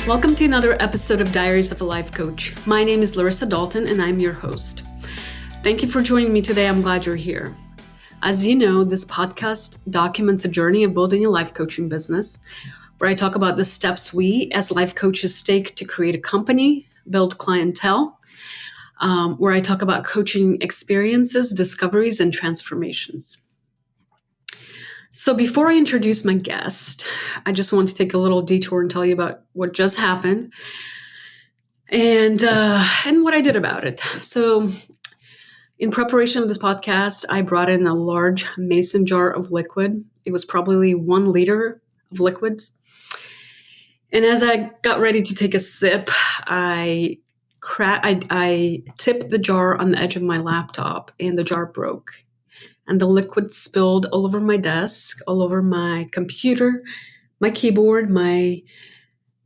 Welcome to another episode of Diaries of a Life Coach. My name is Larissa Dalton and I'm your host. Thank you for joining me today. I'm glad you're here. As you know, this podcast documents a journey of building a life coaching business where I talk about the steps we as life coaches take to create a company, build clientele, where I talk about coaching experiences, discoveries, and transformations. So before I introduce my guest, I just want to take a little detour and tell you about what just happened and what I did about it. So in preparation of this podcast, I brought in a large mason jar of liquid. It was probably 1 liter of liquids. And as I got ready to take a sip, I tipped the jar on the edge of my laptop and the jar broke. And the liquid spilled all over my desk, all over my computer, my keyboard, my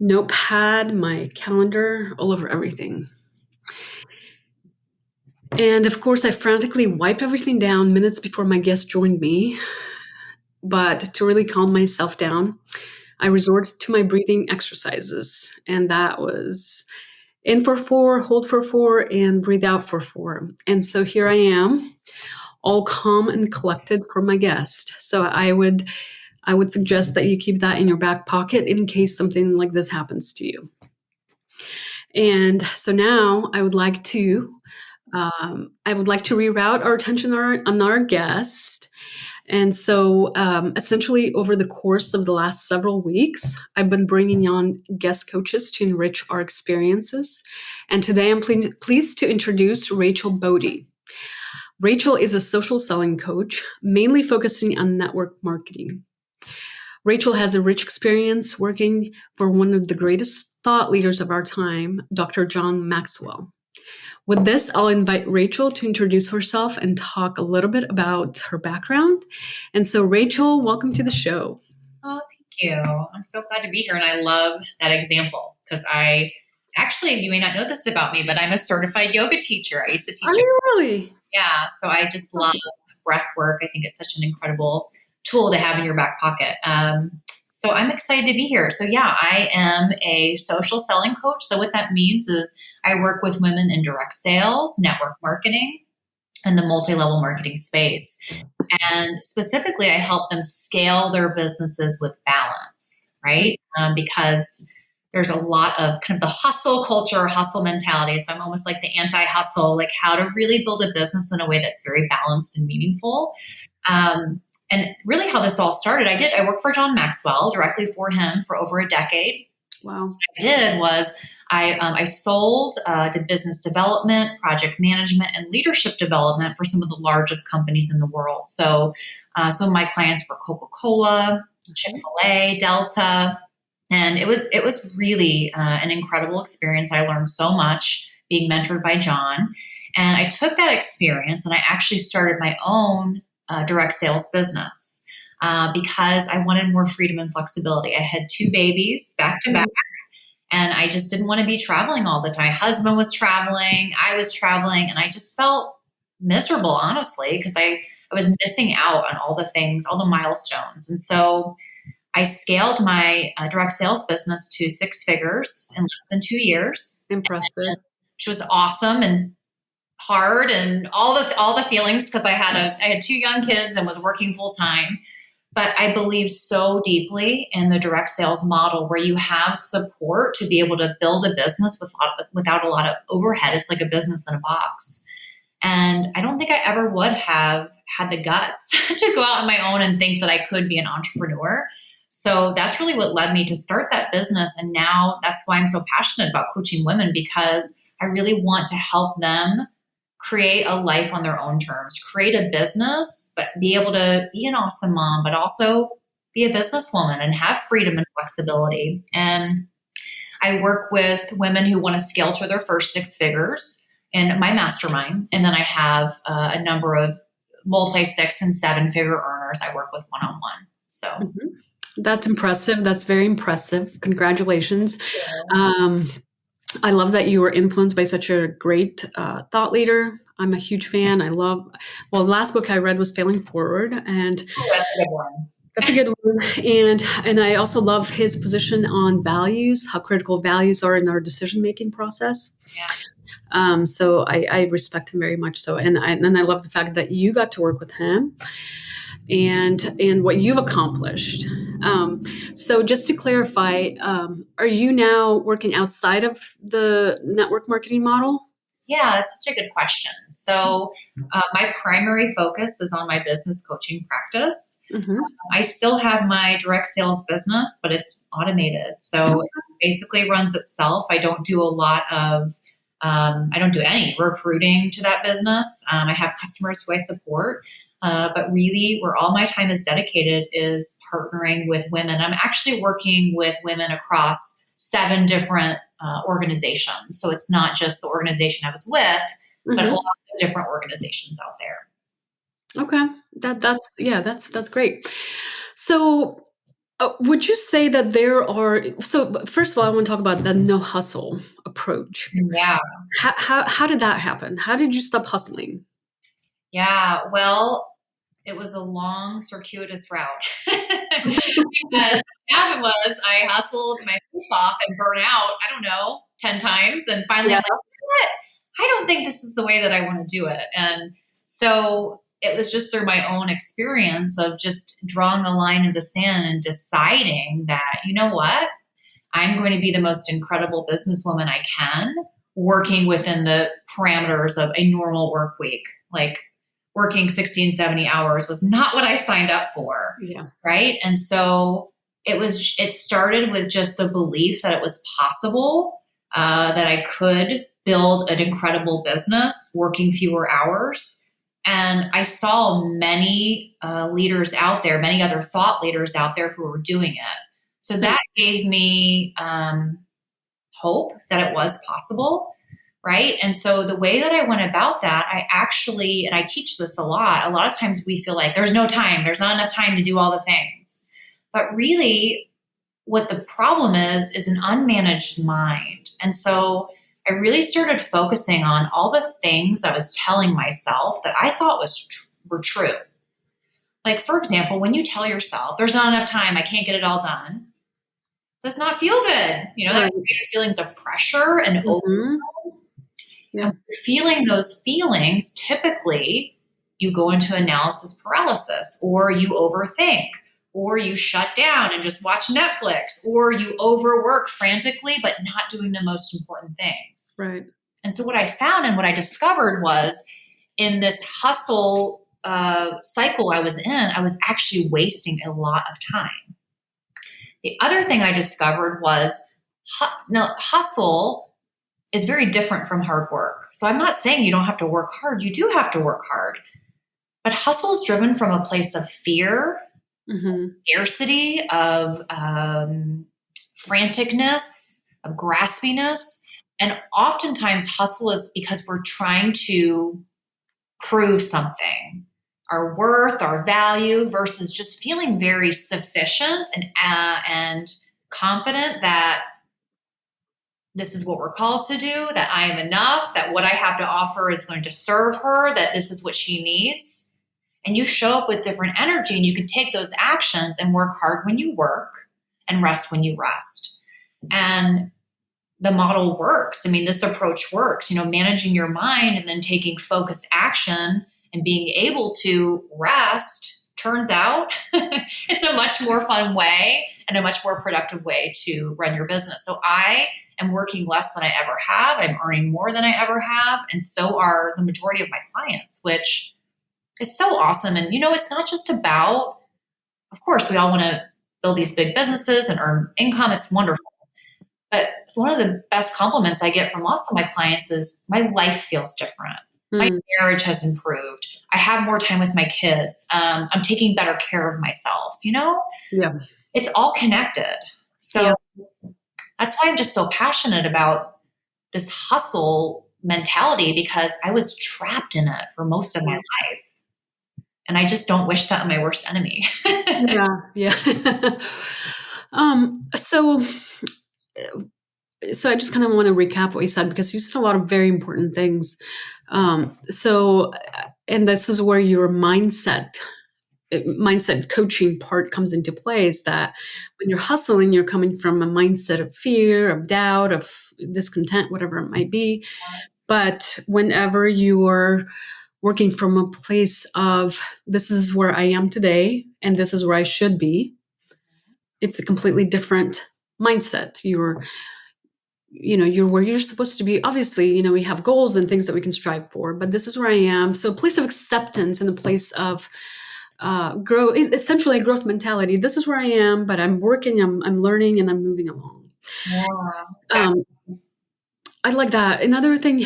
notepad, my calendar, all over everything. And of course, I frantically wiped everything down minutes before my guest joined me. But to really calm myself down, I resorted to my breathing exercises. And that was in for 4, hold for 4, and breathe out for 4. And so here I am, all calm and collected for my guest. So I would suggest that you keep that in your back pocket in case something like this happens to you. And so now I would like to reroute our attention on our guest. And so essentially over the course of the last several weeks, I've been bringing on guest coaches to enrich our experiences. And today I'm pleased to introduce Rachael Bodie. Rachael is a social selling coach, mainly focusing on network marketing. Rachael has a rich experience working for one of the greatest thought leaders of our time, Dr. John Maxwell. With this, I'll invite Rachael to introduce herself and talk a little bit about her background. And so, Rachael, welcome to the show. Oh, thank you. I'm so glad to be here. And I love that example because you may not know this about me, but I'm a certified yoga teacher. I used to teach. Are you really? Yeah. So I just love breath work. I think it's such an incredible tool to have in your back pocket. So I'm excited to be here. So yeah, I am a social selling coach. So what that means is I work with women in direct sales, network marketing, and the multi-level marketing space. And specifically, I help them scale their businesses with balance, right? Because there's a lot of kind of the hustle culture, hustle mentality. So I'm almost like the anti-hustle, like how to really build a business in a way that's very balanced and meaningful. And really how this all started, I worked for John Maxwell, directly for him for over a decade. Wow. What I did was I sold, did business development, project management, and leadership development for some of the largest companies in the world. So some of my clients were Coca-Cola, Chick-fil-A, Delta. And it was really an incredible experience. I learned so much being mentored by John. And I took that experience and I actually started my own direct sales business because I wanted more freedom and flexibility. I had 2 babies back to back, and I just didn't want to be traveling all the time. My husband was traveling, I was traveling, and I just felt miserable, honestly, because I was missing out on all the things, all the milestones. And so I scaled my direct sales business to 6 figures in less than 2 years. Impressive. Which was awesome and hard and all the feelings because I had 2 young kids and was working full time. But I believe so deeply in the direct sales model where you have support to be able to build a business without a lot of overhead. It's like a business in a box. And I don't think I ever would have had the guts to go out on my own and think that I could be an entrepreneur. So that's really what led me to start that business. And now that's why I'm so passionate about coaching women, because I really want to help them create a life on their own terms, create a business, but be able to be an awesome mom, but also be a businesswoman and have freedom and flexibility. And I work with women who want to scale to their first 6 figures in my mastermind. And then I have a number of multi-6 and 7-figure earners I work with one-on-one. So That's impressive. That's very impressive. Congratulations. Yeah. I love that you were influenced by such a great thought leader. I'm a huge fan. The last book I read was Failing Forward. And that's a good one. That's a good one. And I also love his position on values, how critical values are in our decision-making process. Yeah. So I respect him very much so. And I love the fact that you got to work with him and what you've accomplished. So just to clarify, are you now working outside of the network marketing model? Yeah, that's such a good question. So, my primary focus is on my business coaching practice. Mm-hmm. I still have my direct sales business, but it's automated. So it basically runs itself. I don't do a lot of, I don't do any recruiting to that business. I have customers who I support. But really, where all my time is dedicated is partnering with women. I'm actually working with women across 7 different organizations. So it's not just the organization I was with, but a lot of different organizations out there. Okay, that's great. So, would you say that there are? So, first of all, I want to talk about the no hustle approach. Yeah. How did that happen? How did you stop hustling? Yeah. Well, it was a long, circuitous route. Because what happened was I hustled my face off and burnt out, I don't know, 10 times. And finally, Yeah. I'm like, you know what? I don't think this is the way that I want to do it. And so it was just through my own experience of just drawing a line in the sand and deciding that, you know what? I'm going to be the most incredible businesswoman I can, working within the parameters of a normal work week. Like working 16, 70 hours was not what I signed up for. Yeah. Right. And so it started with just the belief that it was possible, that I could build an incredible business working fewer hours. And I saw many leaders out there, many other thought leaders out there who were doing it. So that gave me hope that it was possible. Right. And so the way that I went about that, and I teach this a lot of times we feel like there's no time, there's not enough time to do all the things. But really, what the problem is an unmanaged mind. And so I really started focusing on all the things I was telling myself that I thought were true. Like, for example, when you tell yourself, there's not enough time, I can't get it all done, does not feel good. That creates feelings of pressure and overwhelm. Yeah. And feeling those feelings, typically you go into analysis paralysis, or you overthink, or you shut down and just watch Netflix, or you overwork frantically, but not doing the most important things. Right. And so what I found and what I discovered was in this hustle cycle I was in, I was actually wasting a lot of time. The other thing I discovered was hustle is very different from hard work. So I'm not saying you don't have to work hard. You do have to work hard. But hustle is driven from a place of fear, scarcity, of franticness, of graspiness. And oftentimes hustle is because we're trying to prove something, our worth, our value, versus just feeling very sufficient and confident that this is what we're called to do, that I am enough, that what I have to offer is going to serve her, that this is what she needs. And you show up with different energy, and you can take those actions and work hard when you work and rest when you rest. And the model works. I mean, this approach works, managing your mind and then taking focused action and being able to rest. Turns out it's a much more fun way and a much more productive way to run your business. So I am working less than I ever have. I'm earning more than I ever have. And so are the majority of my clients, which is so awesome. And, it's not just about, of course, we all want to build these big businesses and earn income. It's wonderful. But it's one of the best compliments I get from lots of my clients is my life feels different. My marriage has improved. I have more time with my kids. I'm taking better care of myself, Yeah. It's all connected. So that's why I'm just so passionate about this hustle mentality, because I was trapped in it for most of my life. And I just don't wish that on my worst enemy. Yeah. So I just kind of want to recap what you said, because you said a lot of very important things. And this is where your mindset mindset coaching part comes into play is that when you're hustling, you're coming from a mindset of fear, of doubt, of discontent, whatever it might be. But whenever you're working from a place of this is where I am today and this is where I should be, it's a completely different mindset. You're where you're supposed to be. Obviously, we have goals and things that we can strive for, but this is where I am. So a place of acceptance and a place of grow, essentially a growth mentality. This is where I am, but I'm working, I'm learning, and I'm moving along. Yeah. I like that. Another thing,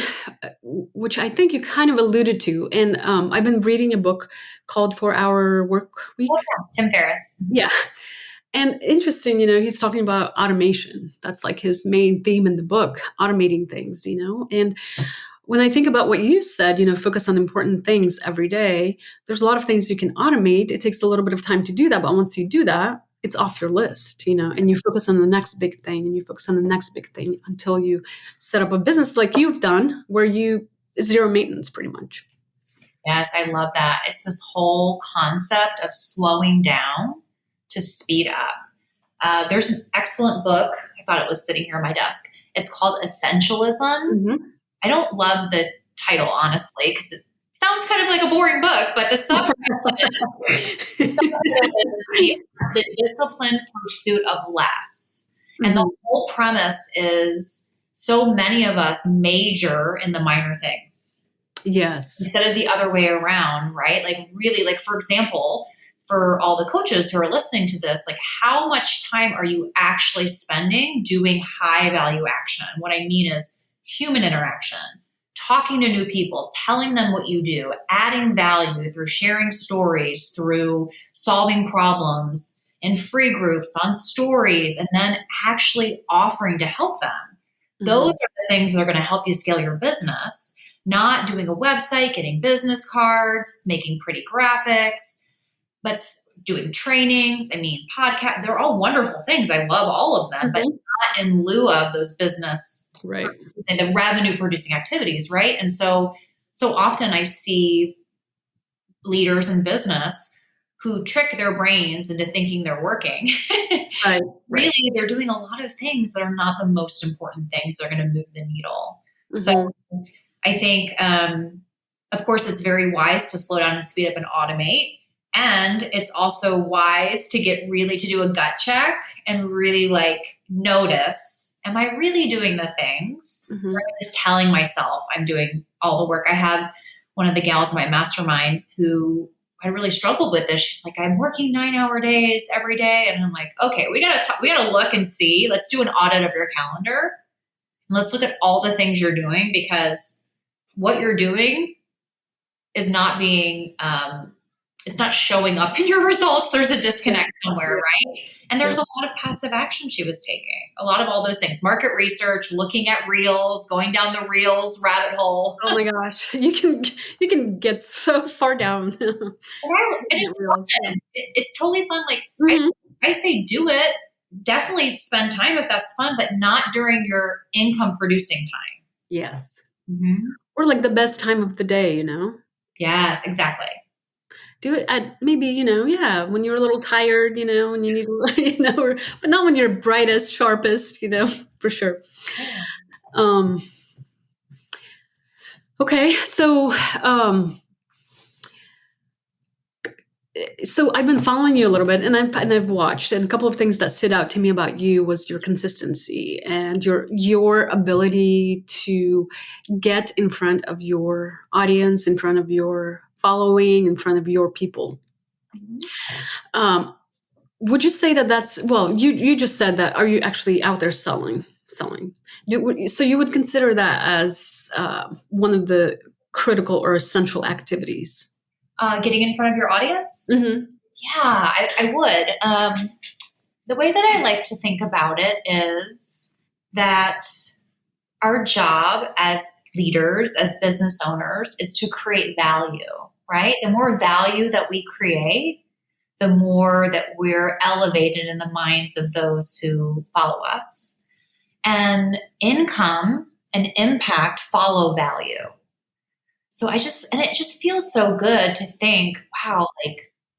which I think you kind of alluded to, and I've been reading a book called 4 Hour Work Week. Oh, yeah. Tim Ferriss. Yeah. And interesting, he's talking about automation. That's like his main theme in the book, automating things, and when I think about what you said, focus on important things every day, there's a lot of things you can automate. It takes a little bit of time to do that, but once you do that, it's off your list, and you focus on the next big thing and you focus on the next big thing until you set up a business like you've done where you zero maintenance pretty much. Yes, I love that. It's this whole concept of slowing down to speed up. There's an excellent book. I thought it was sitting here on my desk. It's called Essentialism. Mm-hmm. I don't love the title, honestly, because it sounds kind of like a boring book, but the subtitle is the disciplined pursuit of less. Mm-hmm. And the whole premise is so many of us major in the minor things. Yes. Instead of the other way around, right? Like really, like for example, for all the coaches who are listening to this, like how much time are you actually spending doing high value action? What I mean is human interaction, talking to new people, telling them what you do, adding value through sharing stories, through solving problems in free groups, on stories, and then actually offering to help them. Mm-hmm. Those are the things that are going to help you scale your business, not doing a website, getting business cards, making pretty graphics, but doing trainings. I mean, podcast, they're all wonderful things. I love all of them, mm-hmm. but not in lieu of those business right. and the revenue producing activities, right? And so often I see leaders in business who trick their brains into thinking they're working. Right. Really, they're doing a lot of things that are not the most important things that are going to move the needle. Mm-hmm. So I think, of course, it's very wise to slow down and speed up and automate. And it's also wise to do a gut check and really notice, am I really doing the things? Mm-hmm. Or am I just telling myself I'm doing all the work? I have one of the gals in my mastermind who I really struggled with this. She's like, I'm working 9-hour days every day. And I'm like, okay, we gotta look and see, let's do an audit of your calendar. And let's look at all the things you're doing, because what you're doing is not being, it's not showing up in your results. There's a disconnect somewhere, right? And there's a lot of passive action she was taking. A lot of all those things. Market research, looking at reels, going down the reels rabbit hole. Oh my gosh. You can get so far down. And it's fun. It's totally fun. Like mm-hmm. I say do it. Definitely spend time if that's fun, but not during your income producing time. Yes. Mm-hmm. Or like the best time of the day, Yes, exactly. Do it at maybe, when you're a little tired, when you need, but not when you're brightest, sharpest, for sure. Okay. So I've been following you a little bit, and I've watched, and a couple of things that stood out to me about you was your consistency and your ability to get in front of your audience, in front of your following, in front of your people. Mm-hmm. Would you say that's, well, you just said that, are you actually out there selling? So you would consider that as one of the critical or essential activities? Getting in front of your audience? Mm-hmm. Yeah, I would. The way that I like to think about it is that our job as leaders, as business owners, is to create value, right? The more value that we create, the more that we're elevated in the minds of those who follow us. And income and impact follow value. So it just feels so good to think, wow,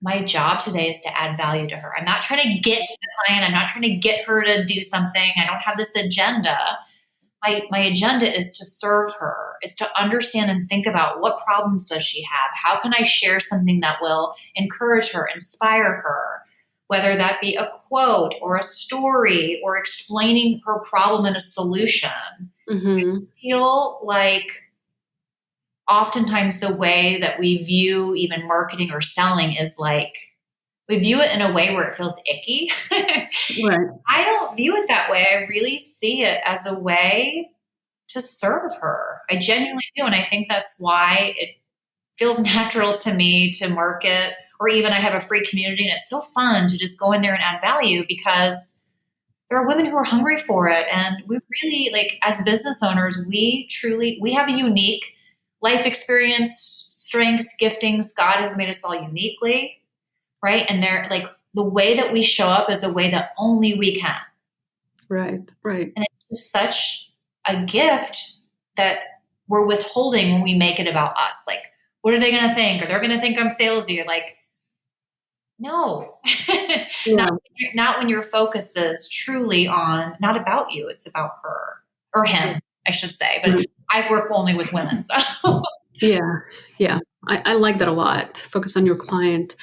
my job today is to add value to her. I'm not trying to get to the client. I'm not trying to get her to do something. I don't have this agenda. My agenda is to serve her, is to understand and think about what problems does she have? How can I share something that will encourage her, inspire her, whether that be a quote or a story or explaining her problem and a solution. I feel like oftentimes the way that we view even marketing or selling is like, we view it in a way where it feels icky. Right. I don't view it that way. I really see it as a way to serve her. I genuinely do. And I think that's why it feels natural to me to market, or even I have a free community and it's so fun to just go in there and add value because there are women who are hungry for it. And we really, like, as business owners, we have a unique life experience, strengths, giftings. God has made us all uniquely. Right. And they're like, the way that we show up is a way that only we can. Right. Right. And it's just such a gift that we're withholding when we make it about us. Like, what are they going to think? Or they're going to think I'm salesy. You're like, no, Yeah. not when your focus is truly on, not about you. It's about her or him, I should say. But I work only with women. So Yeah. Yeah. I like that a lot. Focus on your client.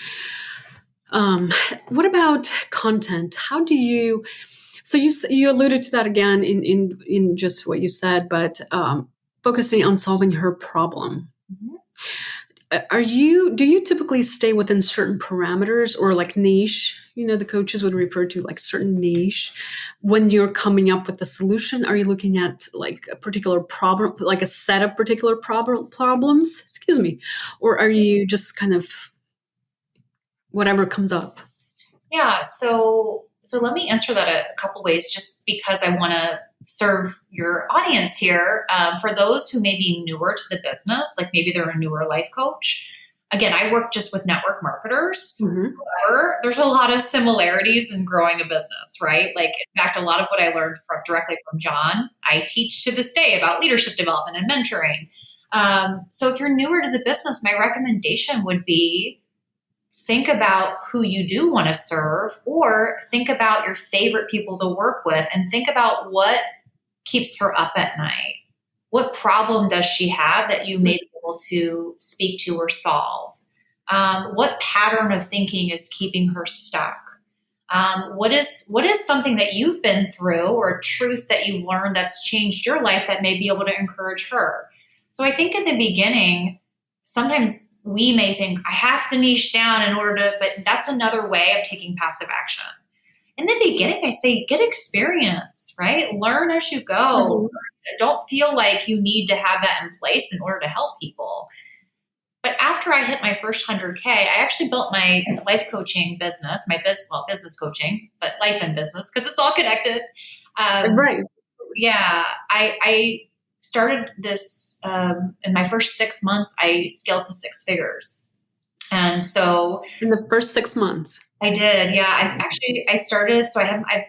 What about content? How do you, so you alluded to that again in just what you said, but focusing on solving her problem. Do you typically stay within certain parameters or like niche? The coaches would refer to like certain niche when you're coming up with the solution. Are you looking at like a particular problem, like a set of particular problems, or are you just kind of whatever comes up? Yeah, so let me answer that a couple ways, just because I want to serve your audience here. For those who may be newer to the business, like maybe they're a newer life coach. Again, I work just with network marketers. However, there's a lot of similarities in growing a business, right? Like, in fact, a lot of what I learned directly from John, I teach to this day about leadership development and mentoring. So if you're newer to the business, my recommendation would be, think about who you do want to serve, or think about your favorite people to work with and think about what keeps her up at night. What problem does she have that you may be able to speak to or solve? What pattern of thinking is keeping her stuck? What is something that you've been through or a truth that you've learned that's changed your life that may be able to encourage her? So I think in the beginning, sometimes we may think, I have to niche down in order to, but that's another way of taking passive action. In the beginning, I say, get experience, right? Learn as you go. Don't feel like you need to have that in place in order to help people. But after I hit my first 100K, I actually built my life coaching business, business coaching, but life and business, because it's all connected. Right. Yeah, I started this in my first 6 months. I scaled to 6 figures, and so in the first 6 months, I did. Yeah, I started. So I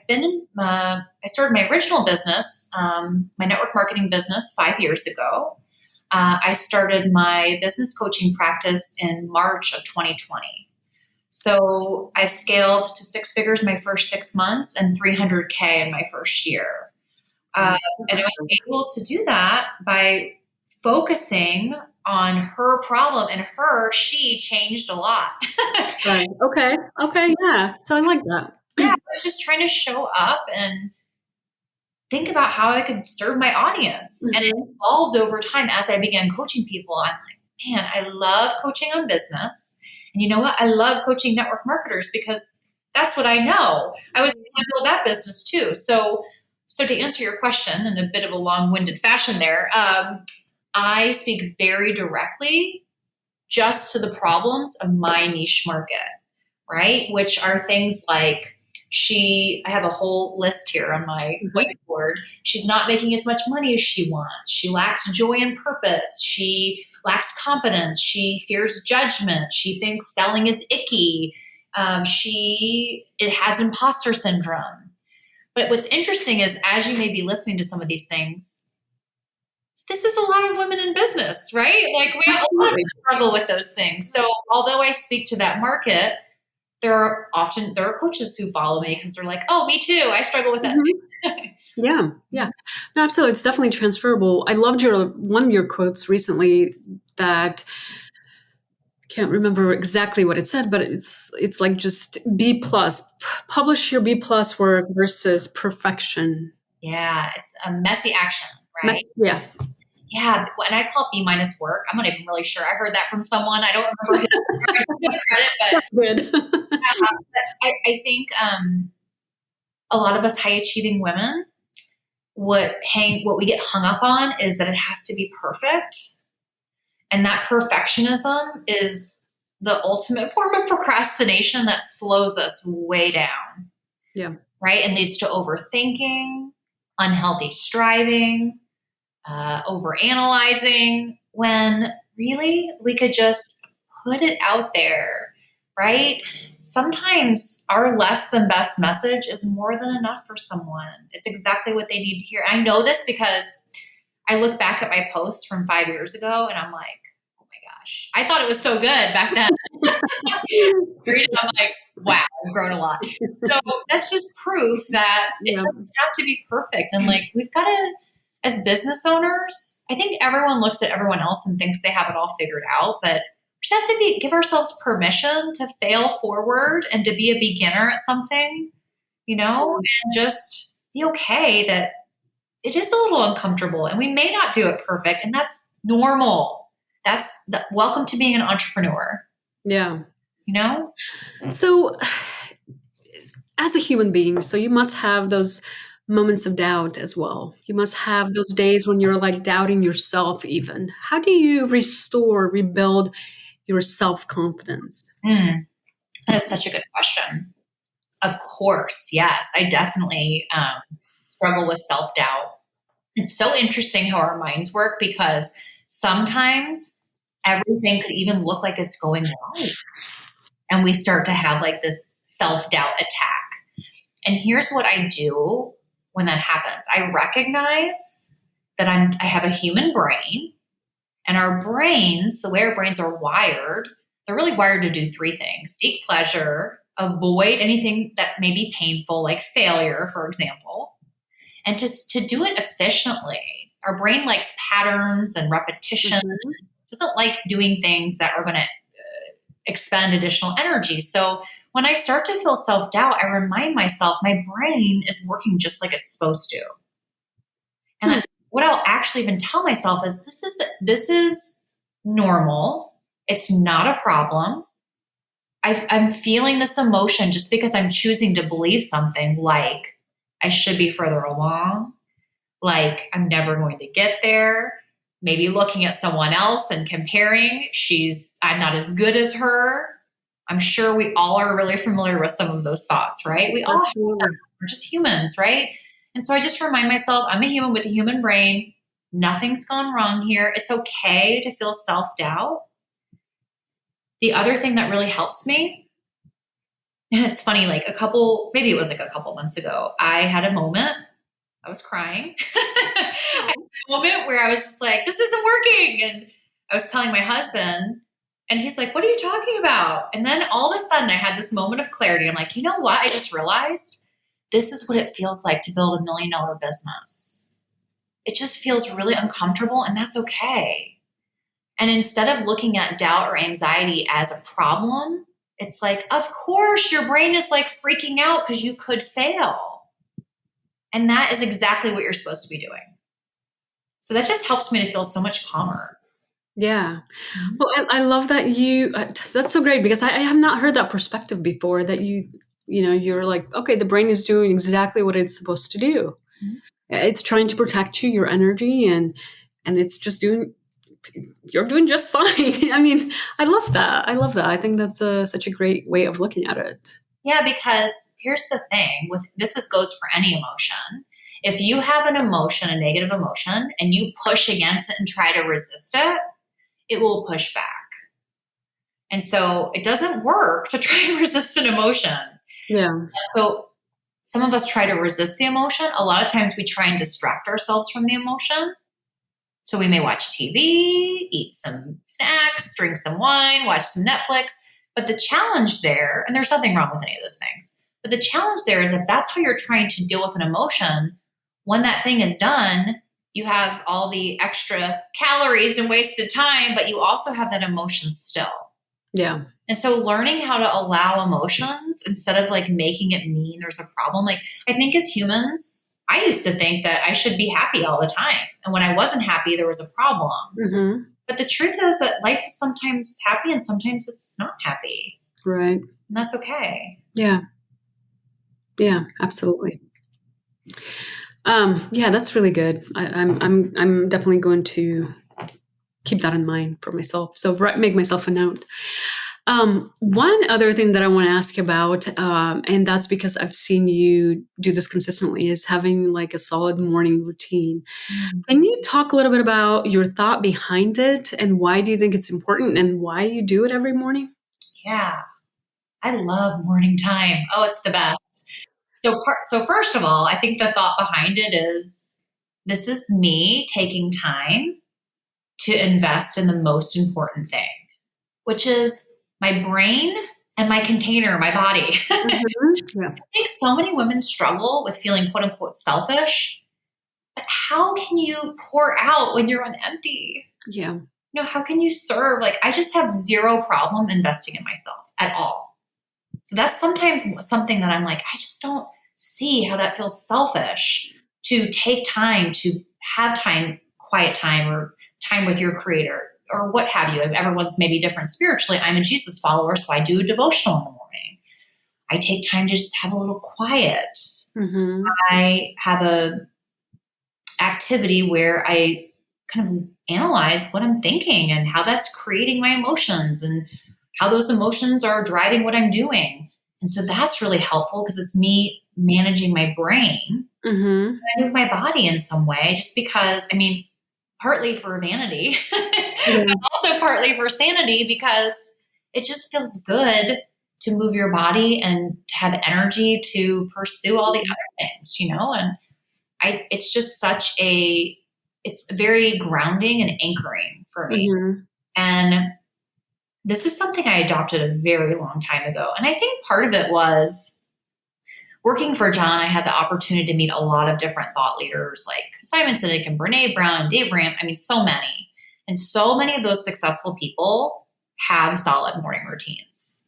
started my original business, my network marketing business, 5 years ago. I started my business coaching practice in March of 2020. So I've scaled to 6 figures my first 6 months and 300K in my first year. And I was able to do that by focusing on her problem, and she changed a lot. Right. Okay. Yeah. So I like that. Yeah, I was just trying to show up and think about how I could serve my audience. And it evolved over time as I began coaching people. I'm like, man, I love coaching on business. And you know what? I love coaching network marketers because that's what I know. I was able to build that business too. So to answer your question in a bit of a long-winded fashion there, I speak very directly just to the problems of my niche market, right? Which are things like I have a whole list here on my whiteboard. She's not making as much money as she wants. She lacks joy and purpose. She lacks confidence. She fears judgment. She thinks selling is icky. It has imposter syndrome. But what's interesting is, as you may be listening to some of these things, this is a lot of women in business, right? Like, we all struggle with those things. So although I speak to that market, there are coaches who follow me because they're like, oh, me too. I struggle with that Mhm. too. Yeah. No, absolutely. It's definitely transferable. I loved one of your quotes recently that can't remember exactly what it said, but it's like just B plus, publish your B plus work versus perfection. Yeah, it's a messy action, right? Yeah. Yeah, and I call it B minus work. I'm not even really sure. I heard that from someone. I don't remember who gave credit, but Good. yeah, I think a lot of us high achieving women, what we get hung up on is that it has to be perfect, and that perfectionism is the ultimate form of procrastination that slows us way down. Yeah. Right, and leads to overthinking, unhealthy striving, over analyzing, when really we could just put it out there, right? Sometimes our less than best message is more than enough for someone. It's exactly what they need to hear. I know this because I look back at my posts from 5 years ago and I'm like, oh my gosh, I thought it was so good back then. I'm like, wow, I've grown a lot. So that's just proof that it doesn't have to be perfect. And like, we've got to, as business owners, I think everyone looks at everyone else and thinks they have it all figured out, but we just have to give ourselves permission to fail forward and to be a beginner at something, and just be okay that it is a little uncomfortable and we may not do it perfect, and that's normal. That's welcome to being an entrepreneur. Yeah. So as a human being, so you must have those moments of doubt as well. You must have those days when you're like doubting yourself even. How do you rebuild your self-confidence? That is such a good question. Of course, yes. I definitely struggle with self-doubt. It's so interesting how our minds work, because sometimes everything could even look like it's going right. And we start to have like this self-doubt attack. And here's what I do when that happens. I recognize that I have a human brain, and our brains, the way our brains are wired, they're really wired to do three things: seek pleasure, avoid anything that may be painful, like failure, for example, and to do it efficiently. Our brain likes patterns and repetition. Mm-hmm. Doesn't like doing things that are going to expend additional energy. So when I start to feel self-doubt, I remind myself my brain is working just like it's supposed to. And what I'll actually even tell myself is this is normal. It's not a problem. I'm feeling this emotion just because I'm choosing to believe something like I should be further along, like I'm never going to get there. Maybe looking at someone else and comparing, I'm not as good as her. I'm sure we all are really familiar with some of those thoughts, right? We all have them. We're just humans, right? And so I just remind myself, I'm a human with a human brain. Nothing's gone wrong here. It's okay to feel self-doubt. The other thing that really helps me, it's funny, maybe it was like a couple months ago, I had a moment. I was crying. I had a moment where I was just like, this isn't working. And I was telling my husband, and he's like, what are you talking about? And then all of a sudden I had this moment of clarity. I'm like, you know what? I just realized this is what it feels like to build $1 million business. It just feels really uncomfortable, and that's okay. And instead of looking at doubt or anxiety as a problem, it's like, of course, your brain is like freaking out because you could fail. And that is exactly what you're supposed to be doing. So that just helps me to feel so much calmer. Yeah. Well, I love that that's so great, because I have not heard that perspective before, that you're like, okay, the brain is doing exactly what it's supposed to do. Mm-hmm. It's trying to protect you, your energy, and it's just you're doing just fine. I mean, I love that. I think that's such a great way of looking at it. Yeah, because here's the thing goes for any emotion. If you have an emotion, a negative emotion, and you push against it and try to resist it, it will push back. And so it doesn't work to try and resist an emotion. Yeah. So some of us try to resist the emotion. A lot of times we try and distract ourselves from the emotion. So we may watch TV, eat some snacks, drink some wine, watch some Netflix. But the challenge there, and there's nothing wrong with any of those things, but the challenge there is if that's how you're trying to deal with an emotion, when that thing is done, you have all the extra calories and wasted time, but you also have that emotion still. Yeah. And so learning how to allow emotions instead of like making it mean there's a problem. Like I think as humans, I used to think that I should be happy all the time. And when I wasn't happy, there was a problem. Mm-hmm. But the truth is that life is sometimes happy and sometimes it's not happy. Right. And that's okay. Yeah. Yeah, absolutely. Yeah, that's really good. I'm definitely going to keep that in mind for myself. So make myself a note. One other thing that I want to ask you about, and that's because I've seen you do this consistently, is having like a solid morning routine. Can you talk a little bit about your thought behind it and why do you think it's important and why you do it every morning? Yeah. I love morning time. Oh, it's the best. So first of all, I think the thought behind it is this is me taking time to invest in the most important thing, which is my brain and my container, my body. Mm-hmm. Yeah. I think so many women struggle with feeling quote unquote selfish, but how can you pour out when you're on empty? Yeah. How can you serve? Like I just have zero problem investing in myself at all. So that's sometimes something that I'm like, I just don't see how that feels selfish to take time to have time, quiet time or time with your creator or what have you. Everyone's maybe different spiritually. I'm a Jesus follower, so I do a devotional in the morning. I take time to just have a little quiet. Mm-hmm. I have a activity where I kind of analyze what I'm thinking and how that's creating my emotions and how those emotions are driving what I'm doing. And so that's really helpful because it's me managing my brain. Mm-hmm. I move my body in some way just because, partly for vanity, Yeah. but also partly for sanity because it just feels good to move your body and to have energy to pursue all the other things, and it's just it's very grounding and anchoring for me. Mm-hmm. And this is something I adopted a very long time ago. And I think part of it was working for John. I had the opportunity to meet a lot of different thought leaders like Simon Sinek and Brene Brown, Dave Ramsey. So many. And so many of those successful people have solid morning routines.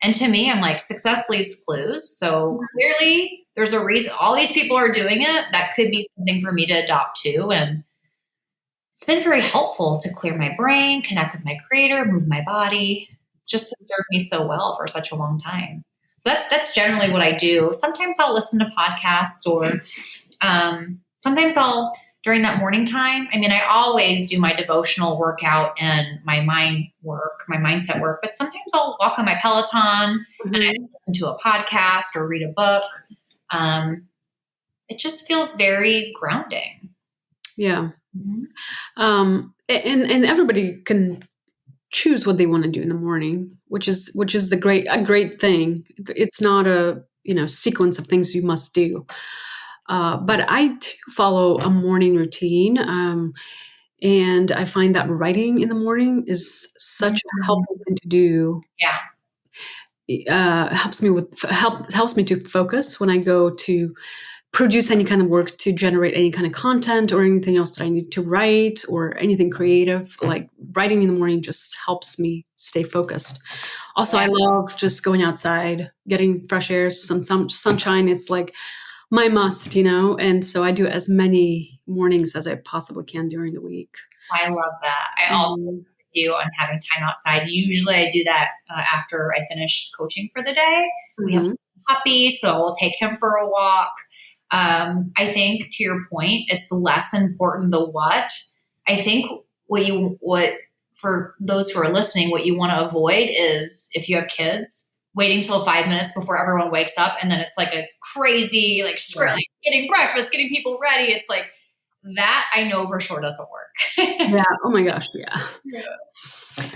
And to me, I'm like, success leaves clues. So clearly there's a reason all these people are doing it. That could be something for me to adopt too. And it's been very helpful to clear my brain, connect with my creator, move my body, just to serve me so well for such a long time. So that's generally what I do. Sometimes I'll listen to podcasts or sometimes I'll, during that morning time, I always do my devotional workout and my mindset work, but sometimes I'll walk on my Peloton and I listen to a podcast or read a book. It just feels very grounding. Yeah. Mm-hmm. And everybody can choose what they want to do in the morning, which is a great thing. It's not a sequence of things you must do. But I too follow a morning routine, and I find that writing in the morning is such a helpful thing to do. Yeah, helps me to focus when I go to produce any kind of work, to generate any kind of content or anything else that I need to write or anything creative. Like writing in the morning just helps me stay focused. Also, I love just going outside, getting fresh air, some sunshine. It's like my must, and so I do as many mornings as I possibly can during the week. I love that. I also agree with you on having time outside. Usually I do that after I finish coaching for the day. We have a puppy, so we'll take him for a walk. I think to your point, it's less important the what. I think what for those who are listening, what you want to avoid is if you have kids, waiting till 5 minutes before everyone wakes up. And then it's like a crazy, like getting breakfast, getting people ready. It's like that I know for sure doesn't work. Yeah. Oh my gosh. Yeah.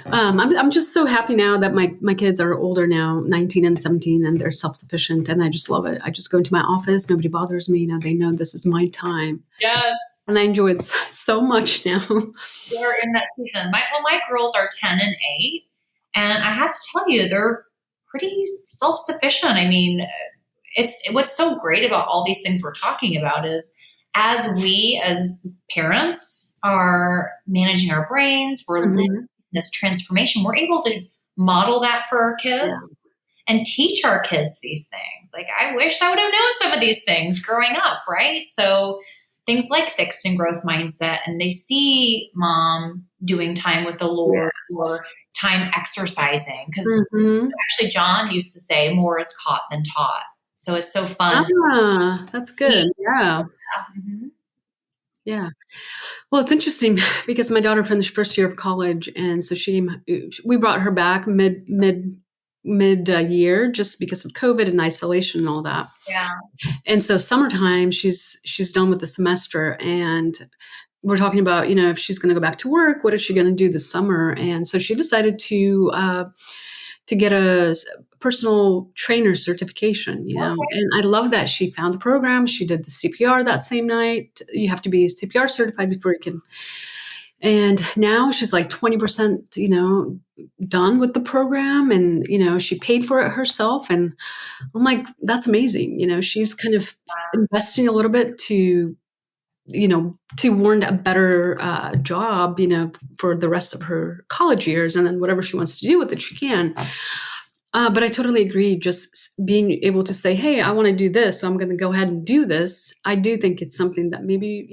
I'm just so happy now that my kids are older now, 19 and 17, and they're self-sufficient. And I just love it. I just go into my office. Nobody bothers me. Now they know this is my time. Yes. And I enjoy it so much now. They're in that season. My girls are 10 and 8. And I have to tell you, they're pretty self-sufficient. I mean, what's so great about all these things we're talking about is as we as parents are managing our brains, we're living this transformation, we're able to model that for our kids and teach our kids these things. Like, I wish I would have known some of these things growing up, right? So things like fixed and growth mindset, and they see mom doing time with the Lord or time exercising. Because actually John used to say more is caught than taught. So it's so fun. That's good. Yeah. Yeah. Well, it's interesting because my daughter finished first year of college, and so we brought her back mid year just because of COVID and isolation and all that. Yeah. And so summertime, she's done with the semester, and we're talking about, if she's going to go back to work, what is she going to do this summer? And so she decided to get a personal trainer certification, and I love that she found the program. She did the CPR that same night. You have to be CPR certified before you can. And now she's like 20%, done with the program, and, she paid for it herself. And I'm like, that's amazing. She's kind of investing a little bit to warrant a better job, for the rest of her college years, and then whatever she wants to do with it, she can. But I totally agree. Just being able to say, hey, I want to do this, so I'm going to go ahead and do this. I do think it's something that maybe,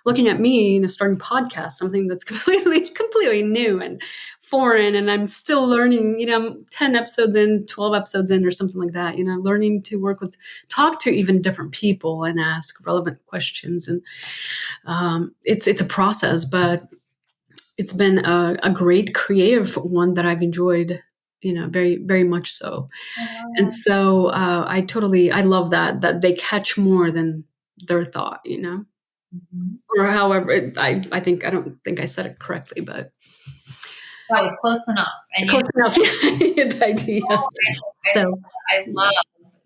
looking at me, starting podcasts, something that's completely new and foreign. And I'm still learning, I'm 10 episodes in, 12 episodes in, or something like that, learning to talk to even different people and ask relevant questions. And it's a process, but it's been a great creative one that I've enjoyed, very, very much so. And so I love that they catch more than their thought, or however, I don't think I said it correctly, but that was close enough. And close enough. Good idea. I love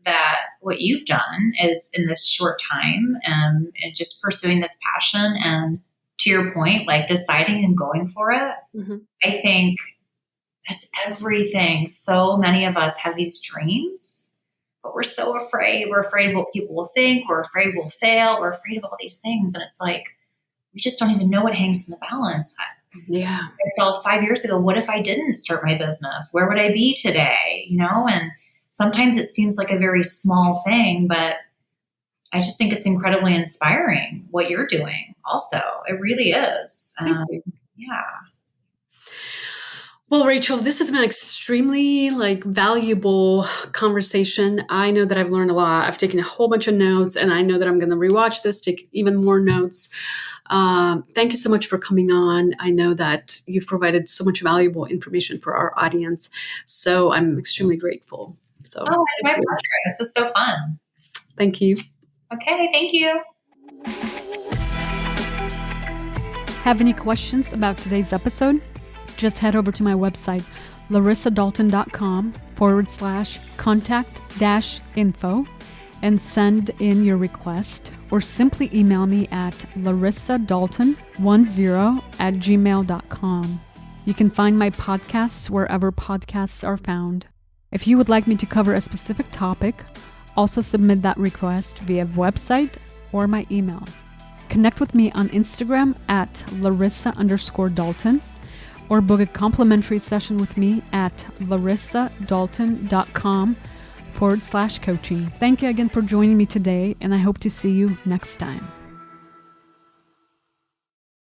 that what you've done is in this short time and just pursuing this passion, and to your point, like deciding and going for it. I think that's everything. So many of us have these dreams, but we're so afraid. We're afraid of what people will think. We're afraid we'll fail. We're afraid of all these things. And it's like, we just don't even know what hangs in the balance. Yeah. I saw 5 years ago, what if I didn't start my business? Where would I be today? And sometimes it seems like a very small thing, but I just think it's incredibly inspiring what you're doing also. It really is. Yeah. Well, Rachel, this has been extremely valuable conversation. I know that I've learned a lot. I've taken a whole bunch of notes, and I know that I'm going to rewatch this, take even more notes. Thank you so much for coming on. I know that you've provided so much valuable information for our audience, so I'm extremely grateful. So, it's my pleasure. This was so fun. Thank you. Okay, thank you. Have any questions about today's episode? Just head over to my website, larissadalton.com/contact-info and send in your request, or simply email me at larissadalton10@gmail.com. You can find my podcasts wherever podcasts are found. If you would like me to cover a specific topic, also submit that request via website or my email. Connect with me on Instagram at Larissa_Dalton, or book a complimentary session with me at larissadalton.com/coaching. Thank you again for joining me today, and I hope to see you next time.